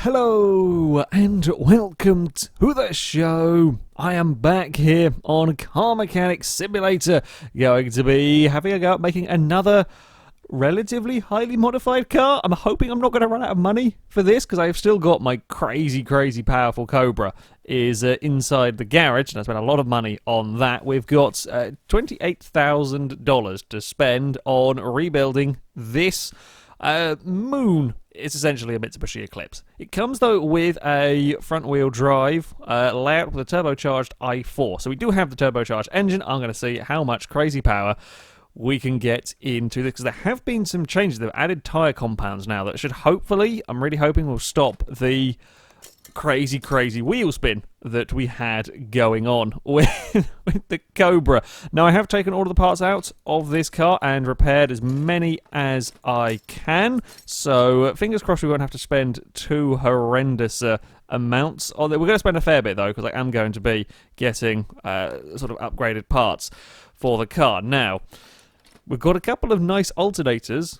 Hello and welcome to the show. I am back here on Car Mechanic Simulator, going to be having a go at making another relatively highly modified car. I'm hoping I'm not going to run out of money for this because I've still got my crazy powerful Cobra is inside the garage, and I spent a lot of money on that. We've got $28,000 to spend on rebuilding this Moon. It's essentially a Mitsubishi Eclipse. It comes, though, with a front-wheel drive layout with a turbocharged i4. So we do have the turbocharged engine. I'm going to see how much crazy power we can get into this, because there have been some changes. They've added tyre compounds now that should hopefully, I'm really hoping, will stop the crazy wheel spin that we had going on with the Cobra. Now, I have taken all of the parts out of this car and repaired as many as I can, so fingers crossed we won't have to spend too horrendous amounts on it. We're going to spend a fair bit, though, because I am going to be getting sort of upgraded parts for the car. Now, we've got a couple of nice alternators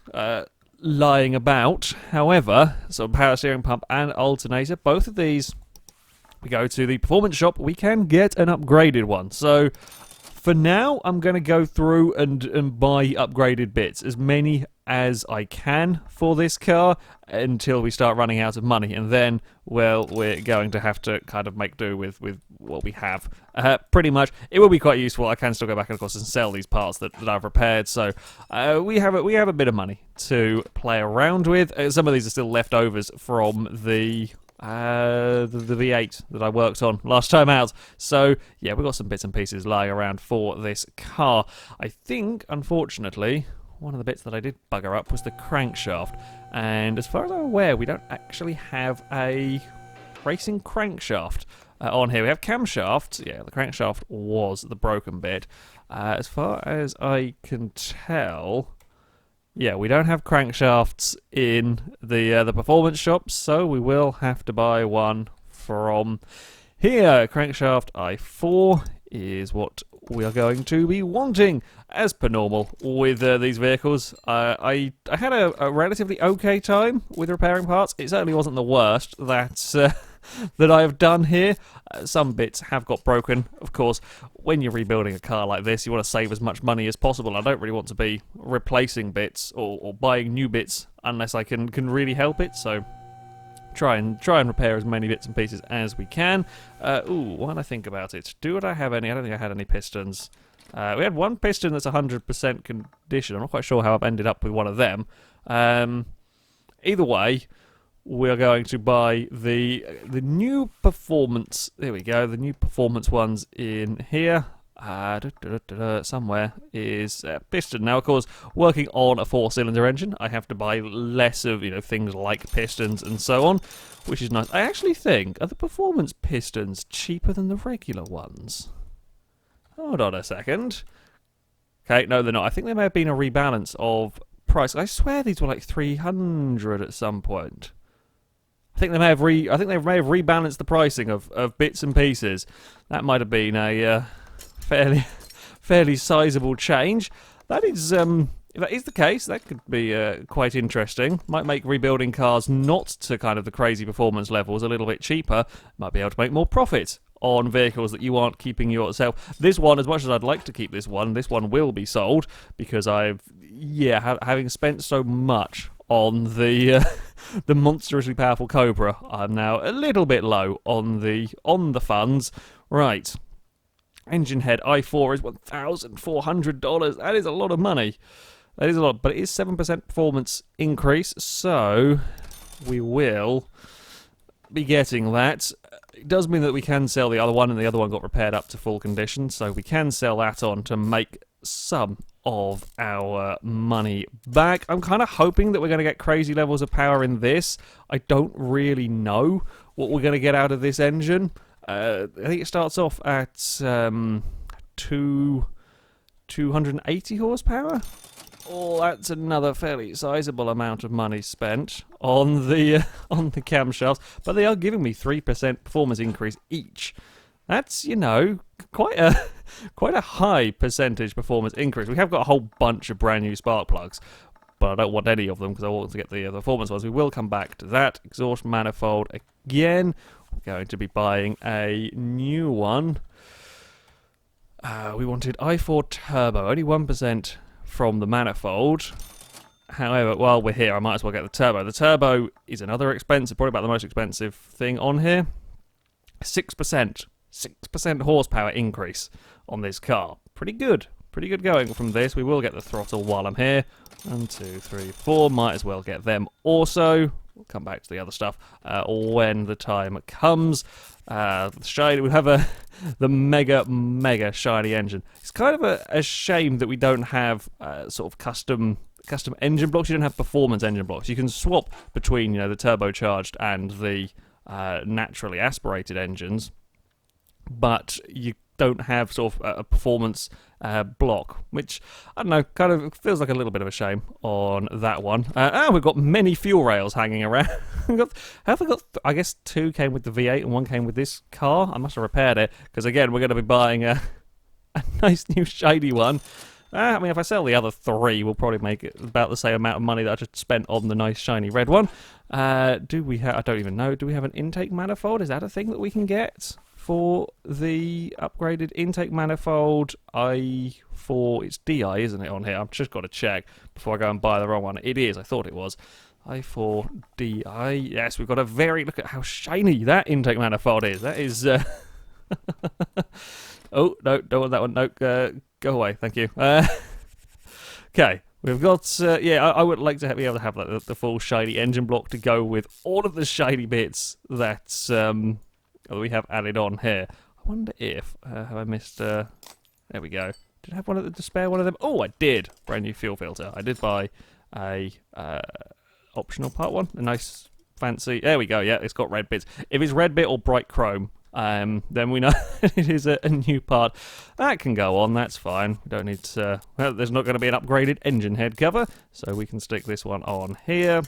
lying about. However, so power steering pump and alternator, both of these, we go to the performance shop, we can get an upgraded one. So for now, I'm going to go through and buy upgraded bits, as many as I can for this car, until we start running out of money, and then, well, we're going to have to kind of make do with what we have. Pretty much, it will be quite useful. I can still go back, of course, and sell these parts that I've repaired, so we have a bit of money to play around with. Some of these are still leftovers from the V8 that I worked on last time out. So, yeah, we've got some bits and pieces lying around for this car. I think, unfortunately, one of the bits that I did bugger up was the crankshaft. And as far as I'm aware, we don't actually have a racing crankshaft on here. We have camshafts. Yeah, the crankshaft was the broken bit. As far as I can tell, yeah, we don't have crankshafts in the performance shops, so we will have to buy one from here. Crankshaft i4 is what we are going to be wanting, as per normal with these vehicles. I had a relatively okay time with repairing parts. It certainly wasn't the worst that that I have done here. Some bits have got broken. Of course, when you're rebuilding a car like this, you want to save as much money as possible. I don't really want to be replacing bits or buying new bits unless I can really help it. So try and repair as many bits and pieces as we can. While I think about it, I have any? I don't think I had any pistons. We had one piston that's 100% condition. I'm not quite sure how I've ended up with one of them. Either way, we're going to buy the new performance. There we go. The new performance ones in here. Somewhere is piston. Now, of course, working on a 4-cylinder engine, I have to buy less of things like pistons and so on, which is nice. I actually think, are the performance pistons cheaper than the regular ones? Hold on a second. Okay, no, they're not. I think there may have been a rebalance of price. I swear these were like 300 at some point. I think they may have rebalanced the pricing of bits and pieces. That might have been a fairly sizable change. That is, if that is the case, that could be quite interesting. Might make rebuilding cars not to kind of the crazy performance levels a little bit cheaper. Might be able to make more profit on vehicles that you aren't keeping yourself. This one, as much as I'd like to keep this one will be sold, because having spent so much on the the monstrously powerful Cobra, I'm now a little bit low on the funds. Right. Engine head i4 is $1,400. That is a lot of money. That is a lot, but it is 7% performance increase, so we will be getting that. It does mean that we can sell the other one, and the other one got repaired up to full condition, so we can sell that on to make some of our money back. I'm kind of hoping that we're going to get crazy levels of power in this. I don't really know what we're going to get out of this engine. I think it starts off at 280 horsepower. Oh, that's another fairly sizable amount of money spent on the camshafts, but they are giving me 3% performance increase each. That's, quite a high percentage performance increase. We have got a whole bunch of brand new spark plugs, but I don't want any of them because I want to get the performance ones. We will come back to that. Exhaust manifold again. We're going to be buying a new one. We wanted i4 turbo, only 1% from the manifold. However, while we're here, I might as well get the turbo. The turbo is another expensive, probably about the most expensive thing on here. 6%. 6% horsepower increase on this car. Pretty good. Pretty good going from this. We will get the throttle while I'm here. 1, 2, 3, 4. Might as well get them also. We'll come back to the other stuff when the time comes. Shiny, we have the mega shiny engine. It's kind of a shame that we don't have sort of custom engine blocks. You don't have performance engine blocks. You can swap between the turbocharged and the naturally aspirated engines, but you don't have sort of a performance block, which, I don't know, kind of feels like a little bit of a shame on that one. We've got many fuel rails hanging around. I guess 2 came with the V8 and 1 came with this car. I must have repaired it, because again, we're going to be buying a nice new shiny one. I mean, if I sell the other 3, we'll probably make it about the same amount of money that I just spent on the nice shiny red one. Do we have, I don't even know, do we have an intake manifold? Is that a thing that we can get for the upgraded intake manifold? i4, it's DI, isn't it, on here? I've just got to check before I go and buy the wrong one. It is, I thought it was. i4 DI, yes, we've got a look at how shiny that intake manifold is. That is, oh, no, don't want that one, no, go away, thank you. Okay, we've got, I would like to be able to have like, the full shiny engine block to go with all of the shiny bits that we have added on here. I wonder if, have I missed, there we go. Did I have one of the spare one of them? Oh, I did. Brand new fuel filter. I did buy a optional part one, a nice fancy, there we go, yeah, it's got red bits. If it's red bit or bright chrome, then we know it is a new part. That can go on, that's fine. We don't need to, well, there's not going to be an upgraded engine head cover, so we can stick this one on here.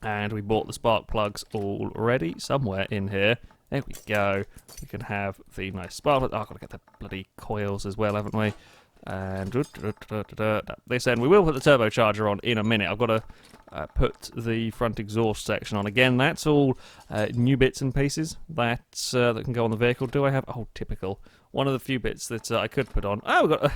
And we bought the spark plugs already, somewhere in here. There we go. We can have the nice spark plugs. Oh, I've got to get the bloody coils as well, haven't we? And this end, we will put the turbocharger on in a minute. I've got to put the front exhaust section on again. That's all new bits and pieces that can go on the vehicle. Do I have? Oh, typical. One of the few bits that I could put on. Oh, we've got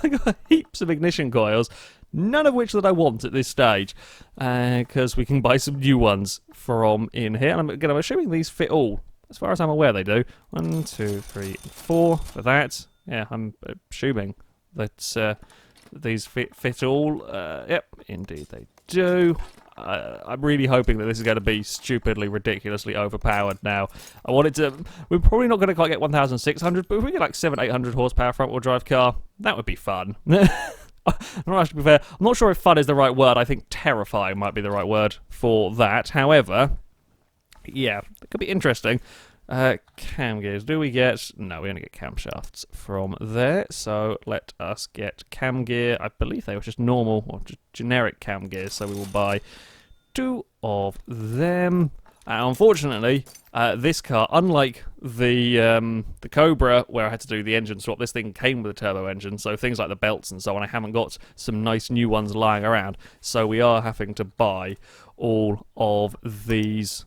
I got heaps of ignition coils. None of which that I want at this stage, because we can buy some new ones from in here. And I'm assuming these fit all. As far as I'm aware, they do. 1, 2, 3, 4 for that. Yeah, I'm assuming that these fit all. Yep, indeed they do. I'm really hoping that this is going to be stupidly, ridiculously overpowered now. I want it to... We're probably not going to quite get 1,600, but if we get like 700-800 horsepower front-wheel drive car, that would be fun. To be fair, I'm not sure if fun is the right word. I think terrifying might be the right word for that. However, yeah, it could be interesting. Cam gears, do we get... No, we only get camshafts from there, so let us get cam gear. I believe they were just normal, or just generic cam gears, so we will buy 2 of them. Unfortunately, this car, unlike the Cobra, where I had to do the engine swap, this thing came with a turbo engine, so things like the belts and so on, I haven't got some nice new ones lying around, so we are having to buy all of these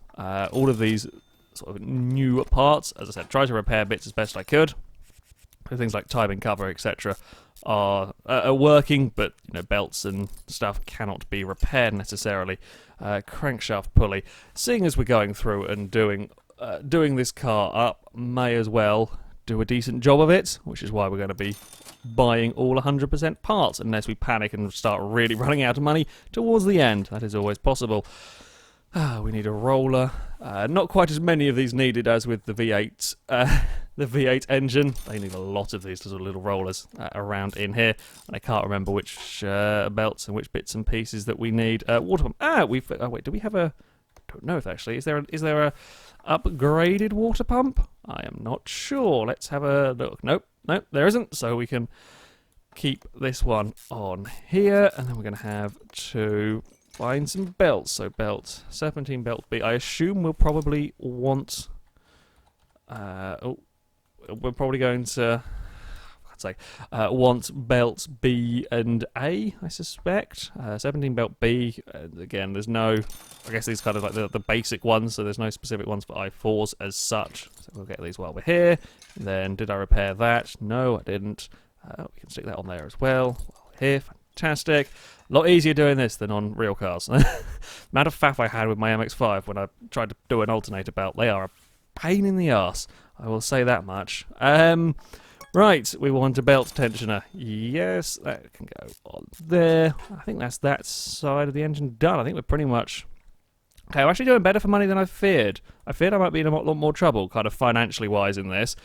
sort of new parts. As I said, try to repair bits as best I could. Things like timing cover, etc., are working, but belts and stuff cannot be repaired necessarily. Crankshaft pulley. Seeing as we're going through and doing this car up, may as well do a decent job of it, which is why we're going to be buying all 100% parts, unless we panic and start really running out of money towards the end. That is always possible. We need a roller. Not quite as many of these needed as with the V8. The V8 engine. They need a lot of these little rollers around in here. And I can't remember which belts and which bits and pieces that we need. Water pump. Wait, do we have a... I don't know if actually... Is there a upgraded water pump? I am not sure. Let's have a look. Nope, there isn't. So we can keep this one on here. And then we're going to have to... find some belts. So belt, serpentine belt B. I assume we'll probably want... we're probably going to... God's sake, want belts B and A, I suspect. 17 belt B, again, there's no, I guess these kind of like the basic ones, so there's no specific ones for I4s as such. So we'll get these while we're here. And then, did I repair that? No, I didn't. We can stick that on there as well while we're here. Fantastic. A lot easier doing this than on real cars. Amount of faff I had with my MX-5 when I tried to do an alternator belt. They are a pain in the arse. I will say that much. Right, we want a belt tensioner. Yes, that can go on there. I think that's that side of the engine done. I think we're pretty much... Okay, we're actually doing better for money than I feared. I feared I might be in a lot more trouble, kind of financially wise in this.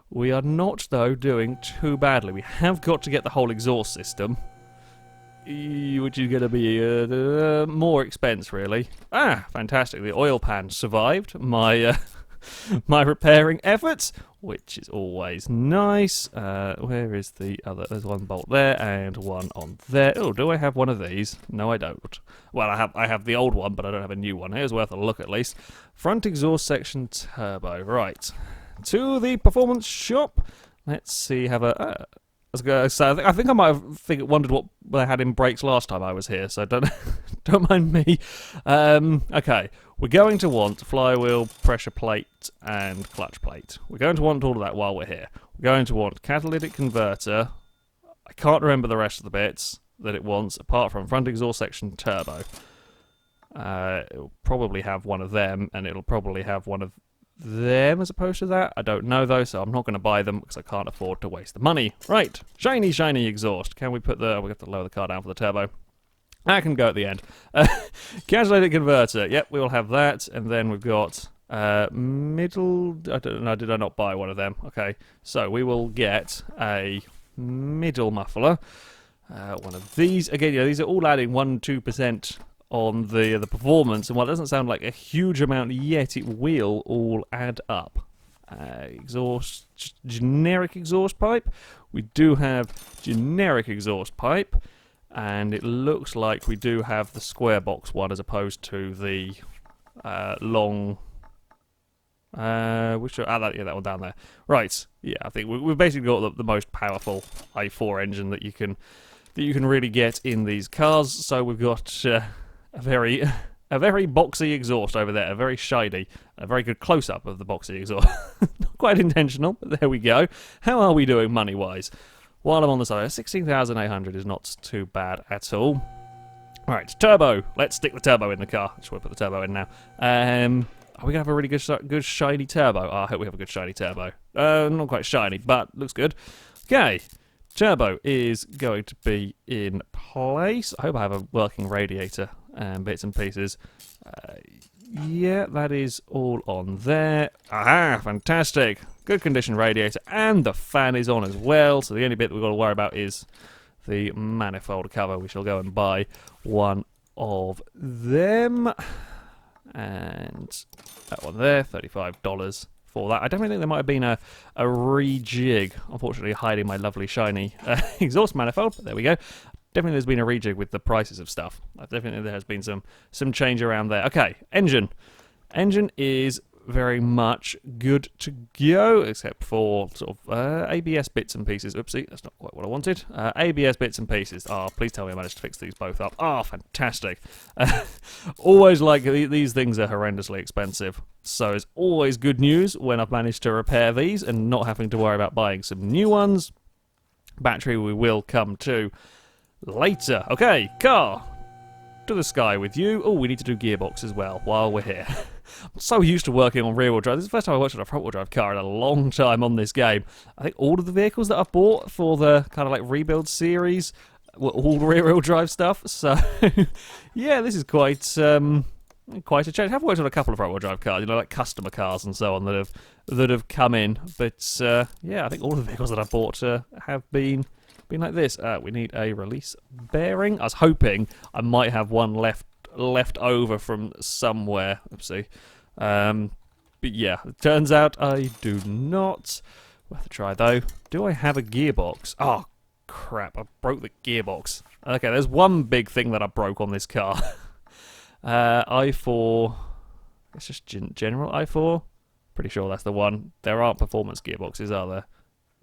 We are not, though, doing too badly. We have got to get the whole exhaust system, which is going to be more expense, really. Ah, fantastic. The oil pan survived my my repairing efforts, which is always nice. Where is the other? There's one bolt there and one on there. Oh, do I have one of these? No, I don't. Well, I have the old one, but I don't have a new one. Here's worth a look, at least. Front exhaust section turbo. Right. To the performance shop. Let's see, so I think I might have wondered what they had in brakes last time I was here, so don't mind me. Okay, we're going to want flywheel, pressure plate, and clutch plate. We're going to want all of that while we're here. We're going to want catalytic converter. I can't remember the rest of the bits that it wants, apart from front exhaust section turbo. It'll probably have one of them, and it'll probably have one of them as opposed to that. I don't know though, so I'm not going to buy them because I can't afford to waste the money. Right, shiny exhaust. Can we put we have to lower the car down for the turbo. I can go at the end. Catalytic converter. Yep, we will have that, and then we've got middle. I don't know. Did I not buy one of them? Okay, so we will get a middle muffler. One of these. Again, these are all adding 1-2% on the performance, and while it doesn't sound like a huge amount yet, it will all add up. Exhaust, generic exhaust pipe. We do have generic exhaust pipe, and it looks like we do have the square box one as opposed to the long. That one down there. Right. Yeah, I think we've basically got the most powerful i4 engine that you can really get in these cars. So we've got a very boxy exhaust over there, a very shiny, a very good close-up of the boxy exhaust. Not quite intentional, but there we go. How are we doing money-wise? While I'm on the side, 16,800 is not too bad at all. Alright, turbo. Let's stick the turbo in the car. Just want to put the turbo in now. Are we going to have a really good shiny turbo? Oh, I hope we have a good shiny turbo. Not quite shiny, but looks good. Okay. Turbo is going to be in place. I hope I have a working radiator and bits and pieces. Yeah, that is all on there. Aha, fantastic. Good condition radiator, and the fan is on as well. So the only bit that we've got to worry about is the manifold cover. We shall go and buy one of them. And that one there, $35. For that. I definitely think there might have been a rejig, unfortunately hiding my lovely shiny exhaust manifold, but there we go. Definitely there's been a rejig with the prices of stuff. Definitely there has been some change around there. Okay, engine. Engine is very much good to go, except for sort of ABS bits and pieces. Oopsie, that's not quite what I wanted. ABS bits and pieces. Oh, please tell me I managed to fix these both up. Oh, fantastic. Always like these things are horrendously expensive. So it's always good news when I've managed to repair these and not having to worry about buying some new ones. Battery we will come to later. Okay, car. To the sky with you. Oh, we need to do gearbox as well while we're here. I'm so used to working on rear-wheel drive. This is the first time I worked on a front-wheel drive car in a long time on this game. I think all of the vehicles that I've bought for the kind of like rebuild series were all rear-wheel drive stuff. So, yeah, this is quite a change. I've worked on a couple of front-wheel drive cars, like customer cars and so on that have come in. But yeah, I think all of the vehicles that I've bought have been like this. We need a release bearing. I was hoping I might have one left over from somewhere. Oopsie. But yeah, it turns out I do not. Worth a try though. Do I have a gearbox? Oh crap! I broke the gearbox. Okay, there's one big thing that I broke on this car. i4. It's just general i4. Pretty sure that's the one. There aren't performance gearboxes, are there?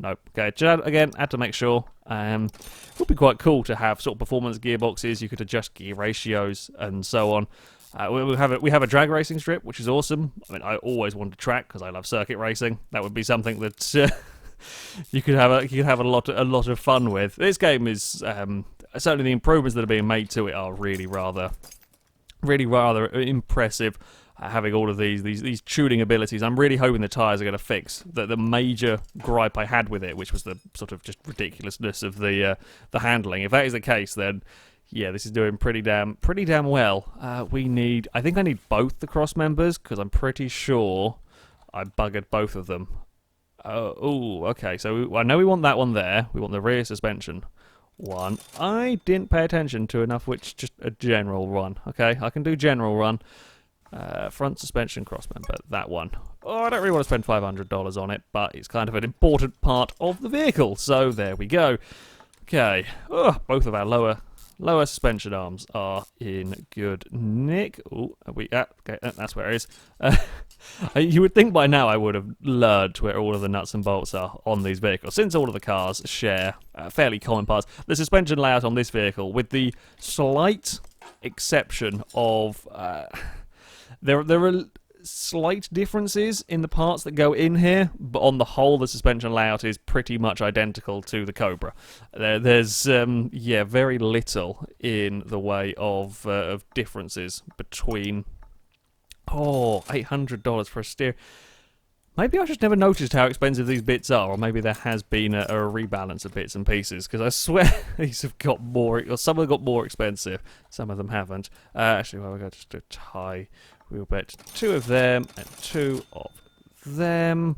Nope. Okay, just again, had to make sure. It would be quite cool to have sort of performance gearboxes. You could adjust gear ratios and so on. We have a drag racing strip, which is awesome. I mean, I always wanted to track because I love circuit racing. That would be something that you could have a lot of fun with. This game is certainly the improvements that are being made to it are really rather impressive. Having all of these tuning abilities, I'm really hoping the tyres are going to fix the major gripe I had with it, which was the sort of just ridiculousness of the handling. If that is the case, then yeah, this is doing pretty damn well. I think I need both the cross members because I'm pretty sure I buggered both of them. Oh, okay. So I know we want that one there. We want the rear suspension one. I didn't pay attention to enough, which just a general run. Okay, I can do general run. Front suspension cross member, that one. Oh, I don't really want to spend $500 on it, but it's kind of an important part of the vehicle, so there we go. Okay, both of our lower suspension arms are in good nick. Oh, okay, that's where it is. You would think by now I would have learned where all of the nuts and bolts are on these vehicles, since all of the cars share fairly common parts. The suspension layout on this vehicle, with the slight exception of... There are slight differences in the parts that go in here, but on the whole, the suspension layout is pretty much identical to the Cobra. There's very little in the way of differences between. Oh, $800 for a steer. Maybe I just never noticed how expensive these bits are, or maybe there has been a rebalance of bits and pieces, because I swear these have got more, or some have got more expensive, some of them haven't. Actually, well, we're going to just do a tie. We'll bet 2 of them and 2 of them.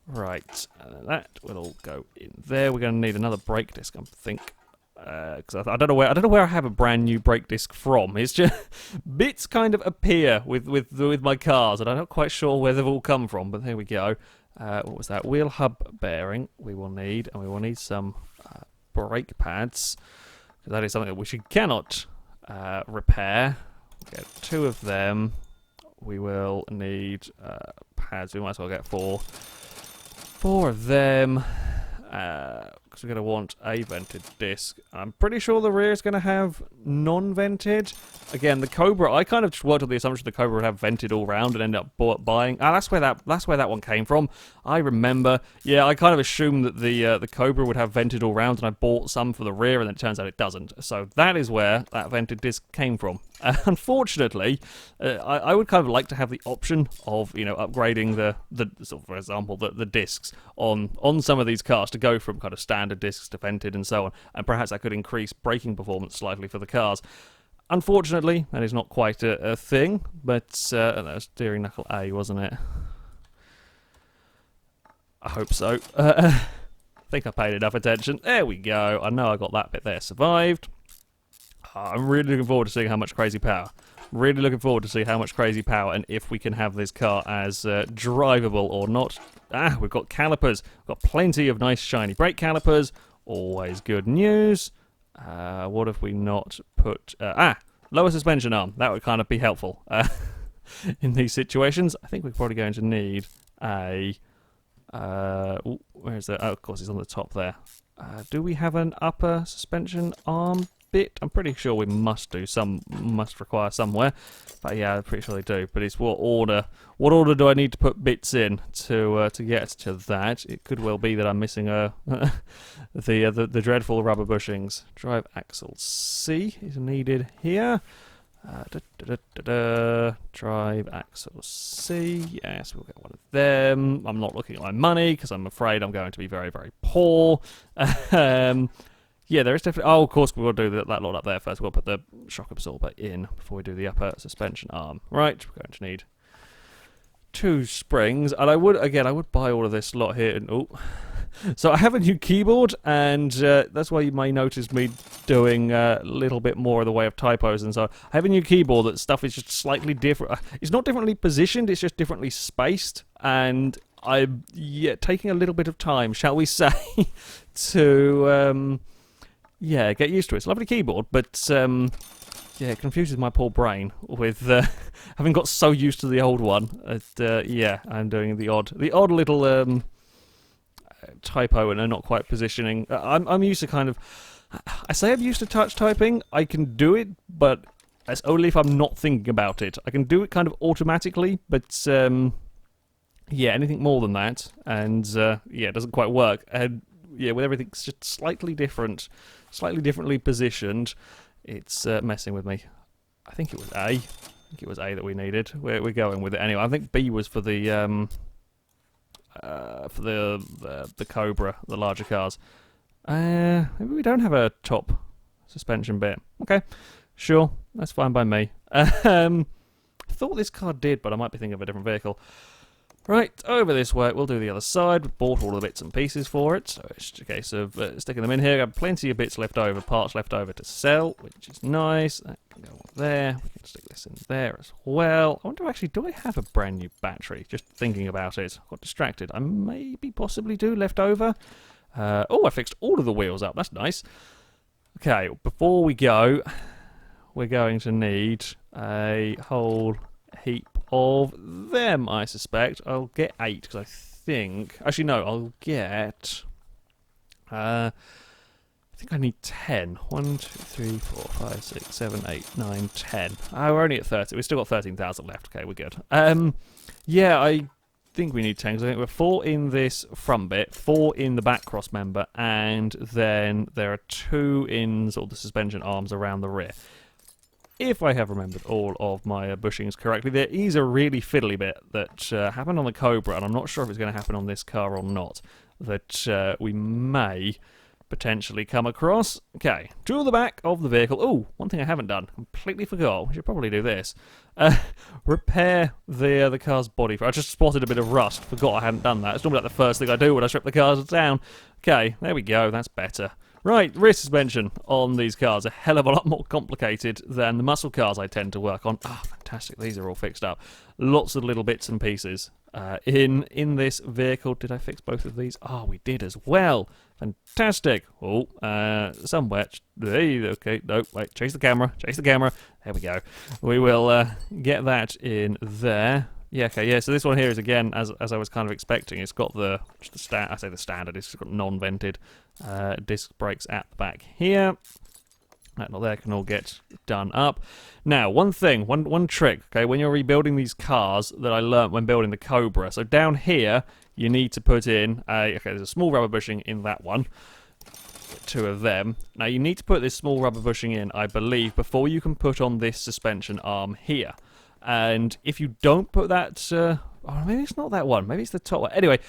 Right, that will all go in there. We're going to need another brake disc, I think. Because I don't know where I have a brand new brake disc from. It's just bits kind of appear with my cars, and I'm not quite sure where they've all come from. But there we go. What was that? Wheel hub bearing we will need, and we will need some brake pads, because that is something that we cannot repair. We'll get 2 of them. We will need pads. We might as well get 4 of them. Because we're going to want a vented disc. I'm pretty sure the rear is going to have non-vented. Again, the Cobra, I kind of just worked on the assumption the Cobra would have vented all round and end up buying. That's where that one came from. I remember. Yeah, I kind of assumed that the Cobra would have vented all round, and I bought some for the rear, and then it turns out it doesn't. So that is where that vented disc came from. Unfortunately, I would kind of like to have the option of upgrading the sort of, for example, the discs on some of these cars to go from kind of standard discs to vented and so on, and perhaps that could increase braking performance slightly for the cars. Unfortunately, that is not quite a thing, but that was steering knuckle A, wasn't it? I hope so. I think I paid enough attention. There we go. I know I got that bit there survived. I'm really looking forward to seeing how much crazy power. Really looking forward to see how much crazy power and if we can have this car as drivable or not. We've got calipers. We've got plenty of nice shiny brake calipers. Always good news. What have we not put? Lower suspension arm. That would kind of be helpful in these situations. I think we're probably going to need a... where is that? Oh, of course, it's on the top there. Do we have an upper suspension arm bit? I'm pretty sure we must require somewhere, but yeah, I'm pretty sure they do. But it's what order do I need to put bits in to get to that? It could well be that I'm missing the dreadful rubber bushings. Drive axle C is needed here. Drive axle C. Yes, we'll get one of them. I'm not looking at my money because I'm afraid I'm going to be very, very poor. Yeah, there is definitely... Oh, of course, we'll do that lot up there first. We'll put the shock absorber in before we do the upper suspension arm. Right, we're going to need 2 springs. And I would buy all of this lot here. And, so I have a new keyboard, and that's why you may notice me doing a little bit more in the way of typos and so on. I have a new keyboard that stuff is just slightly different. It's not differently positioned, it's just differently spaced. And I'm taking a little bit of time, shall we say, to... get used to it. It's a lovely keyboard, but it confuses my poor brain with having got so used to the old one. I'm doing the odd little typo and are not quite positioning. I'm used to kind of... I say I'm used to touch typing. I can do it, but it's only if I'm not thinking about it. I can do it kind of automatically, but yeah, anything more than that, and yeah, it doesn't quite work. And yeah, with everything just slightly differently positioned, it's messing with me. I think it was A. I think it was A that we needed. We're going with it anyway. I think B was for the Cobra, the larger cars. Maybe we don't have a top suspension bit. Okay, sure, that's fine by me. I thought this car did, but I might be thinking of a different vehicle. Right, over this way, we'll do the other side. We've bought all the bits and pieces for it, so it's just a case of sticking them in here. Got plenty of bits left over, parts left over to sell, which is nice. That can go on there. We can stick this in there as well. I wonder, actually, do I have a brand new battery? Just thinking about it, I got distracted. I maybe possibly do left over. Oh, I fixed all of the wheels up. That's nice. Okay, before we go, we're going to need a whole heap of them, I suspect. I'll get 8 because I think... Actually, no, I'll get... I think I need 10. 1, 2, 3, 4, 5, 6, 7, 8, 9, 10. Oh, we're only at 30. We've still got 13,000 left. Okay, we're good. Yeah, I think we need 10 because I think we're 4 in this front bit, 4 in the back cross member, and then there are 2 in sort of the suspension arms around the rear. If I have remembered all of my bushings correctly, there is a really fiddly bit that happened on the Cobra, and I'm not sure if it's going to happen on this car or not, that we may potentially come across. Okay, to the back of the vehicle. Oh, one thing I haven't done, completely forgot. We should probably do this. Repair the car's body. I just spotted a bit of rust. Forgot I hadn't done that. It's normally like the first thing I do when I strip the cars down. Okay, there we go. That's better. Right, rear suspension on these cars, a hell of a lot more complicated than the muscle cars I tend to work on. Ah, fantastic, these are all fixed up. Lots of little bits and pieces in this vehicle. Did I fix both of these? Oh, we did as well. Fantastic. Oh, somewhere. Okay, no, wait, chase the camera. There we go. We will get that in there. Yeah, okay, yeah, so this one here is, again, as I was kind of expecting, it's got the standard, it's got non-vented disc brakes at the back here. That not there can all get done up. Now, one trick, okay, when you're rebuilding these cars that I learnt when building the Cobra, so down here, you need to put in okay, there's a small rubber bushing in that one. 2 of them. Now, you need to put this small rubber bushing in, I believe, before you can put on this suspension arm here. And if you don't put that... oh, maybe it's not that one. Maybe it's the top one. Anyway,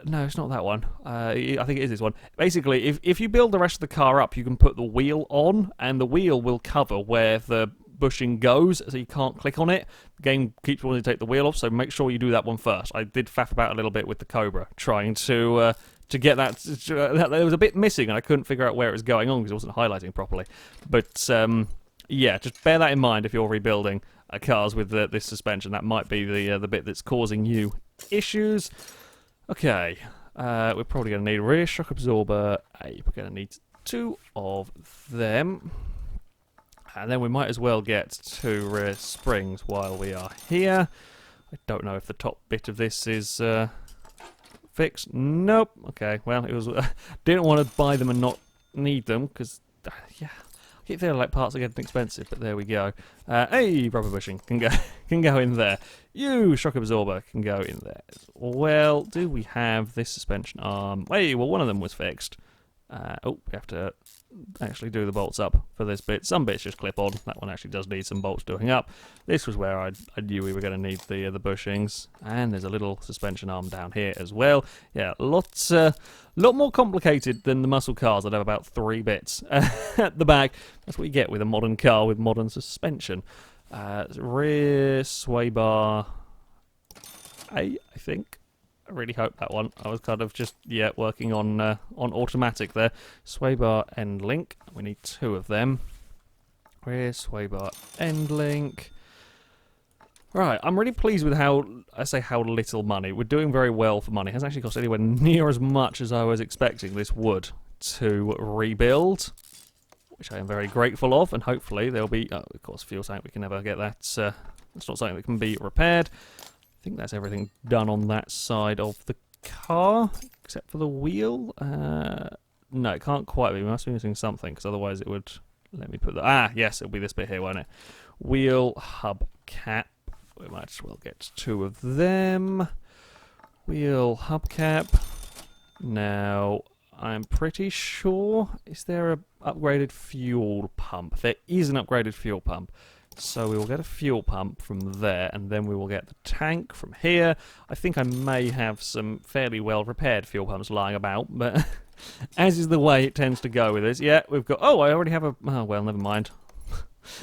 no, it's not that one. I think it is this one. Basically, if you build the rest of the car up, you can put the wheel on, and the wheel will cover where the bushing goes, so you can't click on it. The game keeps wanting to take the wheel off, so make sure you do that one first. I did faff about a little bit with the Cobra, trying to get that... There was a bit missing, and I couldn't figure out where it was going on because it wasn't highlighting properly. But, yeah, just bear that in mind if you're rebuilding cars with this suspension. That might be the bit that's causing you issues. Okay, we're probably going to need a rear shock absorber. We're going to need 2 of them. And then we might as well get 2 rear springs while we are here. I don't know if the top bit of this is fixed. Nope. Okay, well, it was didn't want to buy them and not need them, because, yeah, I keep feeling like parts are getting expensive, but there we go. Hey, rubber bushing can go in there. You, shock absorber, can go in there as well. Do we have this suspension arm? Hey, well, one of them was fixed. Oh, we have to actually do the bolts up for this bit. Some bits just clip on. That one actually does need some bolts doing up. This was where I knew we were going to need the bushings. And there's a little suspension arm down here as well. Yeah, lot more complicated than the muscle cars that have about 3 bits at the back. That's what you get with a modern car with modern suspension. Rear sway bar A, I think. I really hope that one. I was kind of just, yeah, working on automatic there. Sway bar end link. We need 2 of them. Rear sway bar end link. Right, I'm really pleased with how little money. We're doing very well for money. It hasn't actually cost anywhere near as much as I was expecting this would to rebuild, which I am very grateful of, and hopefully there'll be, of course, fuel tank, we can never get that, that's not something that can be repaired. I think that's everything done on that side of the car, except for the wheel. No, it can't quite be. We must be missing something, because otherwise it would let me put the... Ah, yes, it'll be this bit here, won't it? Wheel, hub, cap. We might as well get 2 of them. Wheel, hubcap. Now, I'm pretty sure... Is there a upgraded fuel pump? There is an upgraded fuel pump. So we will get a fuel pump from there, and then we will get the tank from here. I think I may have some fairly well-repaired fuel pumps lying about, but as is the way it tends to go with this. Yeah, we've got... Oh, I already have a... Oh, well, never mind.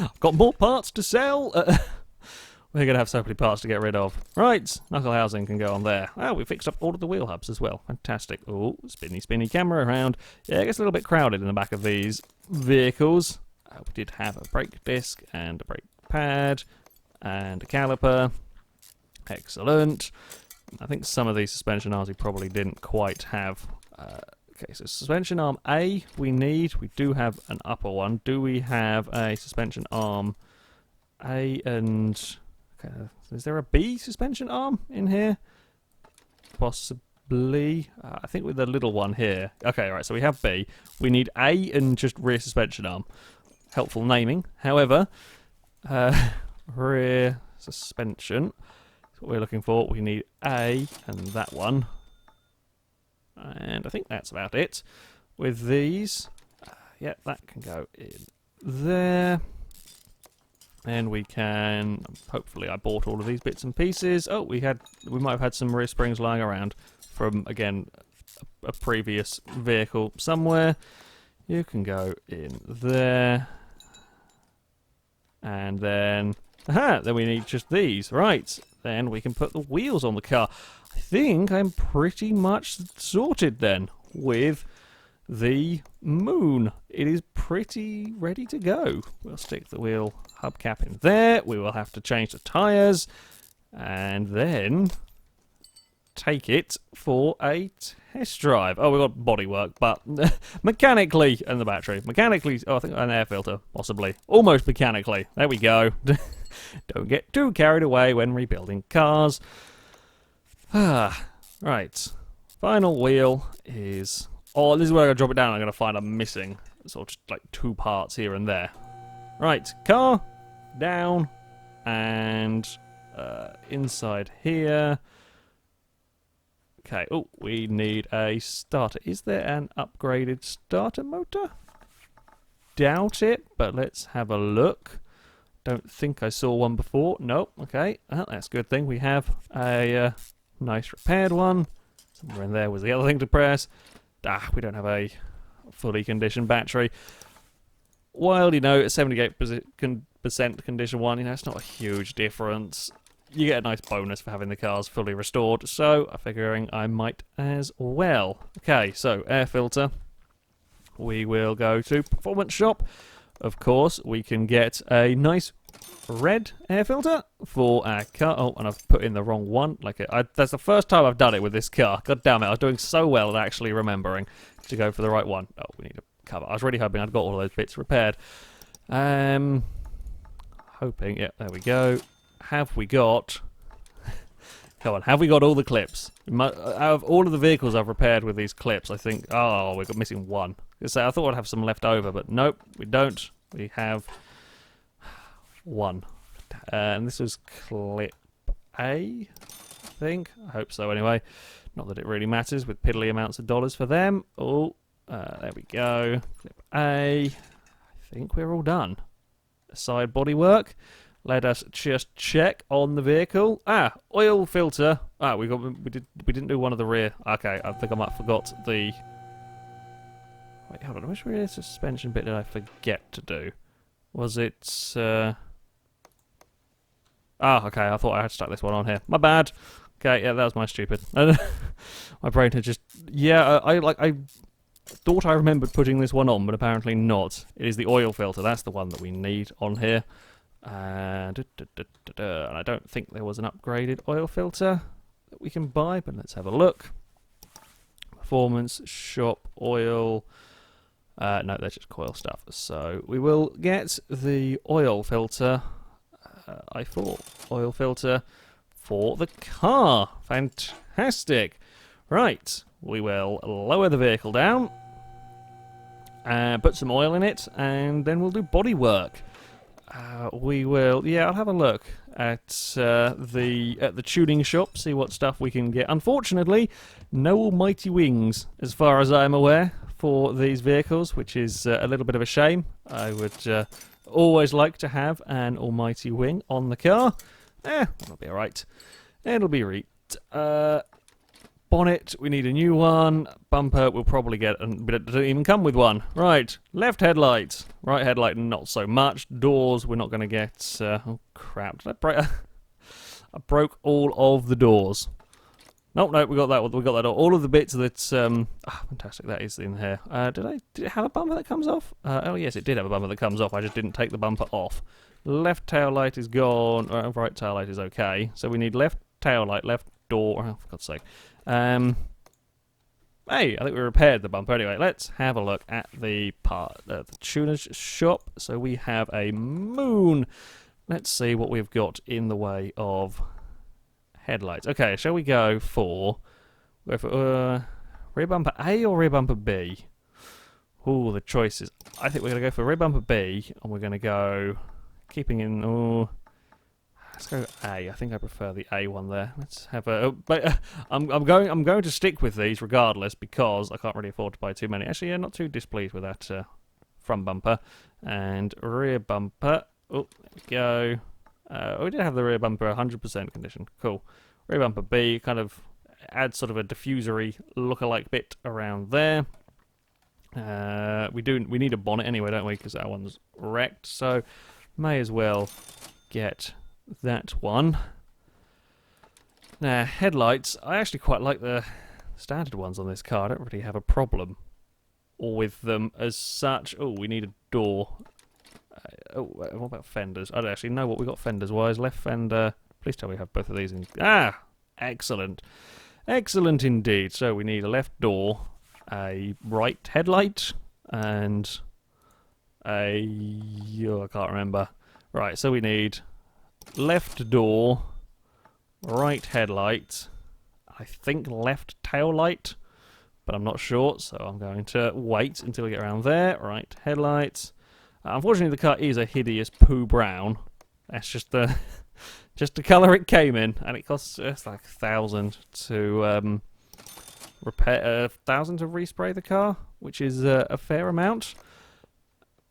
I've got more parts to sell! We're going to have so many parts to get rid of. Right, knuckle housing can go on there. Oh, we fixed up all of the wheel hubs as well. Fantastic. Oh, spinny camera around. Yeah, it gets a little bit crowded in the back of these vehicles. We did have a brake disc and a brake pad and a caliper. Excellent. I think some of these suspension arms we probably didn't quite have. Okay, so suspension arm A we need. We do have an upper one. Do we have a suspension arm A and... Okay, is there a B suspension arm in here? Possibly. I think with the little one here. Okay, right, so we have B. We need A and just rear suspension arm. Helpful naming. However, rear suspension is what we're looking for. We need A and that one. And I think that's about it. With these, yeah, that can go in there. And we can, hopefully I bought all of these bits and pieces. Oh, we might have had some rear springs lying around from, again, a previous vehicle somewhere. You can go in there. And then, aha, then we need just these. Right, then we can put the wheels on the car. I think I'm pretty much sorted then with the Moon. It is pretty ready to go. We'll stick the wheel hubcap in there. We will have to change the tyres and then take it for a test drive. Oh, we've got bodywork, but mechanically, and the battery. Mechanically, oh, I think an air filter, possibly. Almost mechanically. There we go. Don't get too carried away when rebuilding cars. Right. Final wheel is... Oh, this is where I'm going to drop it down. I'm going to find I'm missing sort of like 2 parts here and there. Right, car, down, and inside here. Okay, oh, we need a starter. Is there an upgraded starter motor? Doubt it, but let's have a look. Don't think I saw one before. Nope, okay, that's a good thing. We have a nice repaired one. Somewhere in there was the other thing to press. We don't have a fully conditioned battery. While, you know, a 78% condition one, you know, it's not a huge difference. You get a nice bonus for having the cars fully restored, so I'm figuring I might as well. Okay, so air filter. We will go to Performance Shop. Of course, we can get a nice red air filter for our car. Oh, and I've put in the wrong one. That's the first time I've done it with this car. God damn it, I was doing so well at actually remembering to go for the right one. Oh, we need a cover. I was really hoping I'd got all of those bits repaired. Hoping, yeah, there we go. Have we got... Come on, have we got all the clips? Out of all of the vehicles I've repaired with these clips, I think... Oh, we've got missing one. So I thought I'd have some left over, but nope, we don't. We have one. And this is clip A, I think. I hope so anyway. Not that it really matters with piddly amounts of dollars for them. Oh, there we go. Clip A. I think we're all done. Side bodywork. Let us just check on the vehicle. Oil filter. We didn't do one of the rear. Okay, I think I might have forgot the... Wait, hold on. Which rear suspension bit did I forget to do? Was it... okay, I thought I had stuck this one on here. My bad. Okay, yeah, that was my stupid. My brain had just... Yeah, I thought I remembered putting this one on, but apparently not. It is the oil filter. That's the one that we need on here. And I don't think there was an upgraded oil filter that we can buy, but let's have a look. Performance, shop, oil... no, they're just coil stuff. So we will get the oil filter, I thought, oil filter for the car. Fantastic. Right, we will lower the vehicle down, put some oil in it, and then we'll do bodywork. We will, yeah, I'll have a look at the tuning shop, see what stuff we can get. Unfortunately, no almighty wings, as far as I'm aware, for these vehicles, which is a little bit of a shame. I would always like to have an almighty wing on the car. That'll be alright. It'll be right. Bonnet, we need a new one. Bumper, we'll probably get, but it doesn't even come with one. Right, left headlight. Right headlight, not so much. Doors, we're not going to get... oh, crap. Did I break... I broke all of the doors. Nope, we got that one. We got that. All of the bits that's... fantastic, that is in here. Did it have a bumper that comes off? Oh, yes, it did have a bumper that comes off. I just didn't take the bumper off. Left tail light is gone. Right tail light is okay. So we need left tail light, left door... Oh, for God's sake. Hey, I think we repaired the bumper. Anyway, let's have a look at the tuner's shop. So we have a Moon. Let's see what we've got in the way of headlights. Okay, shall we go for rear bumper A or rear bumper B? Ooh, the choices. I think we're going to go for rear bumper B, and we're going to go keeping in... Oh, let's go A. I think I prefer the A one there. Let's have a. But I'm going to stick with these regardless because I can't really afford to buy too many. Actually, yeah, not too displeased with that front bumper and rear bumper. Oh, there we go. We did have the rear bumper 100% condition. Cool. Rear bumper B kind of adds sort of a diffusory look-alike bit around there. We need a bonnet anyway, don't we? Because that one's wrecked. So may as well get that one. Now, headlights, I actually quite like the standard ones on this car. I don't really have a problem with them as such. Oh, we need a door. What about fenders? I don't actually know what we got fenders-wise. Left fender. Please tell me we have both of these in... Ah! Excellent. Excellent indeed. So we need a left door, a right headlight, and a... Oh, I can't remember. Right, so we need... left door, right headlight, I think left tail light, but I'm not sure, so I'm going to wait until we get around there. Right headlight. Unfortunately, the car is a hideous poo brown. That's just the colour it came in, and it costs it's like 1,000 to repair, 1,000 to respray the car, which is a fair amount.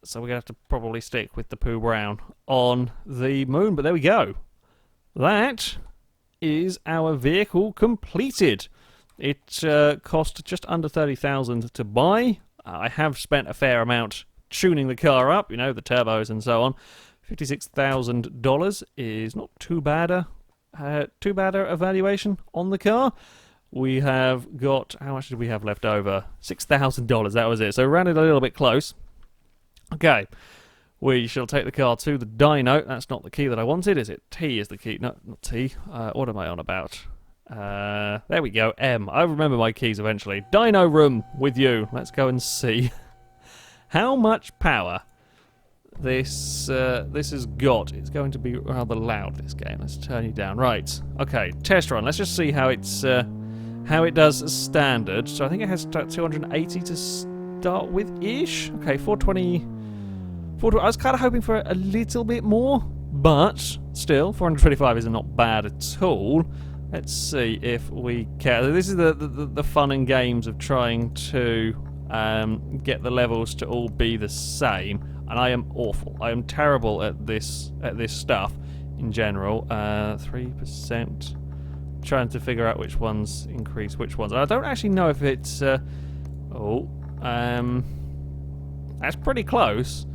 So we're going to have to probably stick with the poo brown on the Moon. But there we go. That is our vehicle completed. It cost just under 30,000 to buy. I have spent a fair amount tuning the car up, you know, the turbos and so on. $56,000 is not too bad a evaluation on the car. We have got, how much did we have left over? $6,000, that was it. So rounded a little bit close. Okay, we shall take the car to the dyno. That's not the key that I wanted, is it? T is the key. No, not T. What am I on about? There we go, M. I remember my keys eventually. Dyno room with you. Let's go and see how much power this has got. It's going to be rather loud, this game. Let's turn you down. Right, okay, test run. Let's just see how it does standard. So I think it has 280 to start with-ish. Okay, 420... I was kind of hoping for a little bit more, but still, 425 is not bad at all. Let's see if we can. This is the fun and games of trying to get the levels to all be the same, and I am awful. I am terrible at this stuff in general. 3%. Trying to figure out which ones increase which ones. And I don't actually know if it's. That's pretty close.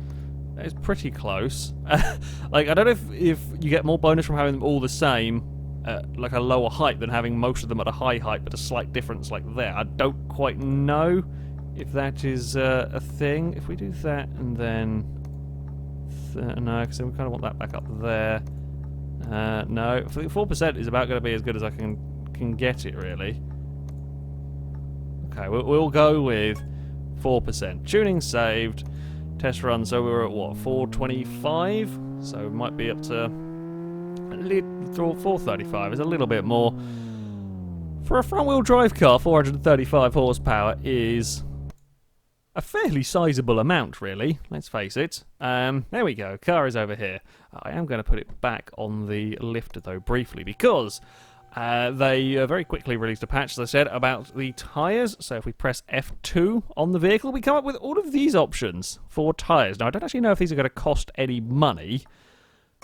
It's pretty close. Like, I don't know if you get more bonus from having them all the same at like a lower height than having most of them at a high height, but a slight difference like there. I don't quite know if that is a thing. If we do that and then... no, because we kind of want that back up there. No, 4% is about going to be as good as I can get it, really. Okay, we'll go with 4%. Tuning saved. Test run, so we were at what, 425? So we might be up to 435. It's a little bit more. For a front-wheel drive car, 435 horsepower is a fairly sizable amount, really. Let's face it. There we go. Car is over here. I am going to put it back on the lifter, though, briefly, because they very quickly released a patch, as I said, about the tyres. So if we press F2 on the vehicle, we come up with all of these options for tyres. Now, I don't actually know if these are going to cost any money.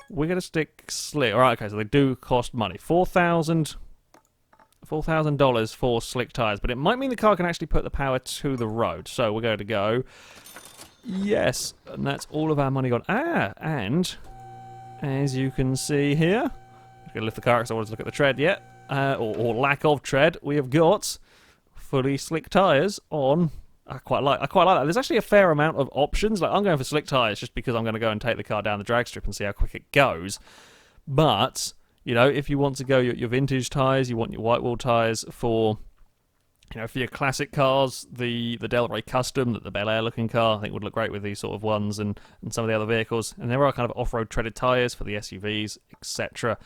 We're going to stick slick. All right, okay, so they do cost money. $4,000 for slick tyres, but it might mean the car can actually put the power to the road. So we're going to go yes, and that's all of our money gone. And as you can see here, I'm going to lift the car because I wanted to look at the tread yet, or lack of tread. We have got fully slick tyres on. I quite like that. There's actually a fair amount of options. Like, I'm going for slick tyres just because I'm going to go and take the car down the drag strip and see how quick it goes. But you know, if you want to go your vintage tyres, you want your white wall tyres for, you know, for your classic cars, the Del Rey Custom, the Bel Air looking car, I think would look great with these sort of ones and some of the other vehicles. And there are kind of off-road treaded tyres for the SUVs, etc.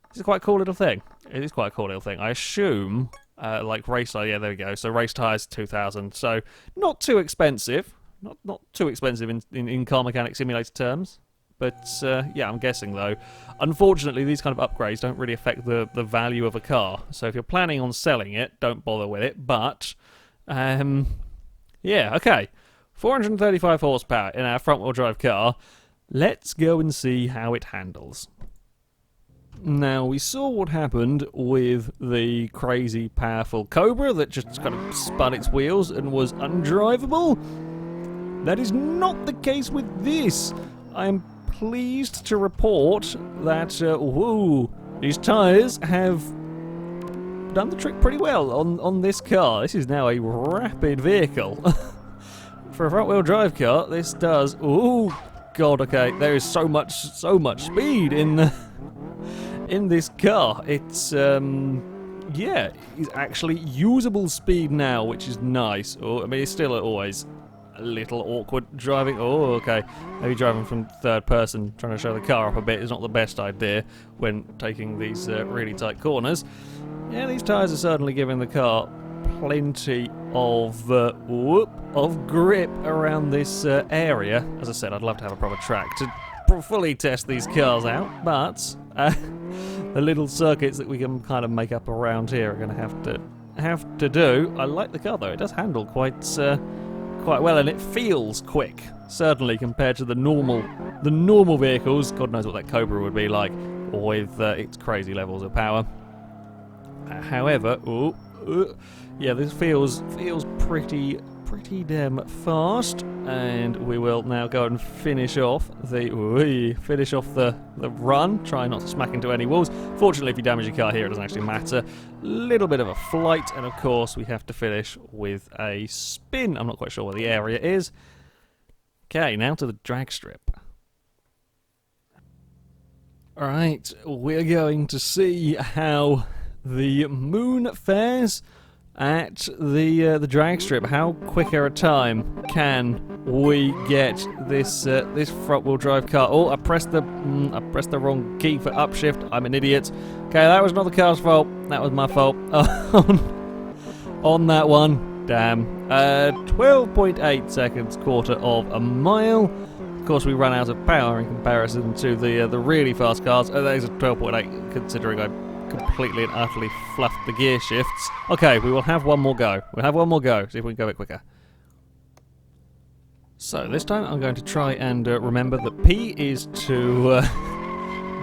It's a quite cool little thing. It is quite a cool little thing. I assume, like race, yeah, there we go. So race tyres, 2,000. So not too expensive. Not too expensive in car mechanic simulator terms. But, yeah, I'm guessing, though. Unfortunately, these kind of upgrades don't really affect the value of a car. So if you're planning on selling it, don't bother with it. But, yeah, okay. 435 horsepower in our front-wheel drive car. Let's go and see how it handles. Now, we saw what happened with the crazy, powerful Cobra that just kind of spun its wheels and was undrivable. That is not the case with this. I'm pleased to report that, these tyres have done the trick pretty well on this car. This is now a rapid vehicle. For a front-wheel drive car, this does... Oh, God, okay. There is so much speed in this car. It's, yeah, it's actually usable speed now, which is nice. Oh, I mean, it's still always a little awkward driving. Oh, okay. Maybe driving from third person, trying to show the car up a bit is not the best idea when taking these really tight corners. Yeah, these tyres are certainly giving the car plenty of grip around this area. As I said, I'd love to have a proper track to fully test these cars out, but the little circuits that we can kind of make up around here are going to have to do. I like the car though; it does handle quite well, and it feels quick. Certainly compared to the normal vehicles. God knows what that Cobra would be like with its crazy levels of power. However, yeah, this feels pretty damn fast, and we will now go and finish off the run. Try not to smack into any walls. Fortunately, if you damage your car here, it doesn't actually matter. Little bit of a flight, and of course we have to finish with a spin. I'm not quite sure where the area is. Okay, now to the drag strip. Alright, we're going to see how the Moon fares at the drag strip. How quicker a time can we get this this front-wheel drive car? Oh, I pressed the wrong key for upshift. I'm an idiot. Okay, that was not the car's fault. That was my fault. On that one. Damn. 12.8 seconds, quarter of a mile. Of course, we ran out of power in comparison to the really fast cars. There's a 12.8, considering I completely and utterly fluffed the gear shifts. Okay, we will have one more go. See if we can go a bit quicker. So this time I'm going to try and remember that P is to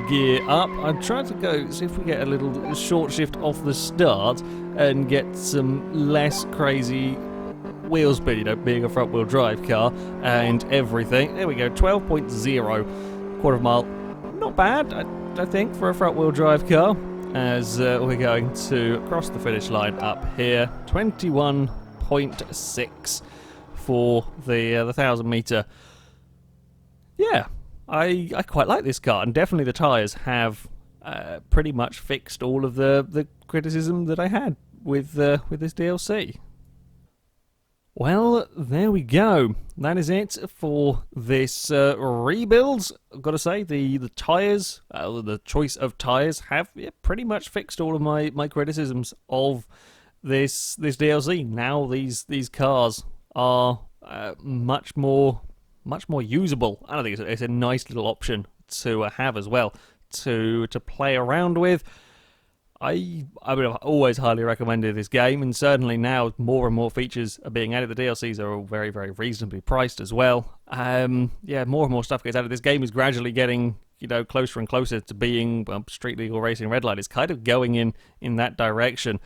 gear up. I'm trying to go, see if we get a little short shift off the start and get some less crazy wheel speed, you know, being a front wheel drive car and everything. There we go, 12.0, quarter of a mile. Not bad, I think, for a front wheel drive car. As we're going to cross the finish line up here, 21.6 for the 1,000 metre. Yeah, I quite like this car, and definitely the tyres have pretty much fixed all of the criticism that I had with this DLC. Well, there we go. That is it for this rebuild. I've got to say, the tyres, the choice of tyres have pretty much fixed all of my criticisms of this DLC. Now these cars are much more usable. I don't think it's a nice little option to have as well to play around with. I would have always highly recommended this game, and certainly now more and more features are being added. The DLCs are all very, very reasonably priced as well. Yeah, more and more stuff gets added. This game is gradually getting, closer and closer to being Street Legal Racing Red Light. It's kind of going in that direction.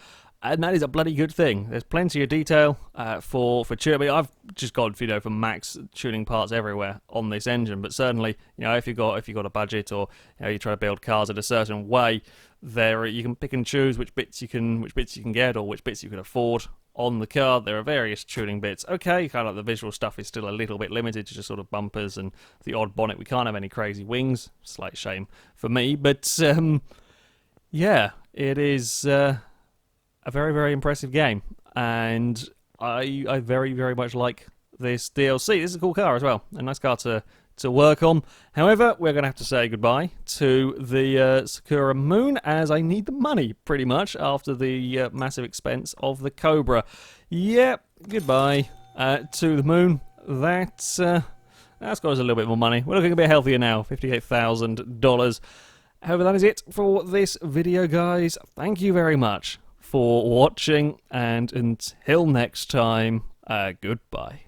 And that is a bloody good thing. There's plenty of detail for tuning. I've just gone, for max tuning parts everywhere on this engine. But certainly, if you've got a budget, or you try to build cars in a certain way, there you can pick and choose which bits you can get, or which bits you can afford on the car. There are various tuning bits. Okay, kind of like the visual stuff is still a little bit limited to just sort of bumpers and the odd bonnet. We can't have any crazy wings. Slight shame for me, but yeah, it is. A very, very impressive game, and I very, very much like this DLC. This is a cool car as well, a nice car to work on. However, we're going to have to say goodbye to the Sakura Moon, as I need the money, pretty much, after the massive expense of the Cobra. Yep, goodbye to the Moon. That's got us a little bit more money. We're looking a bit healthier now, $58,000. However, that is it for this video, guys. Thank you very much for watching, and until next time, goodbye.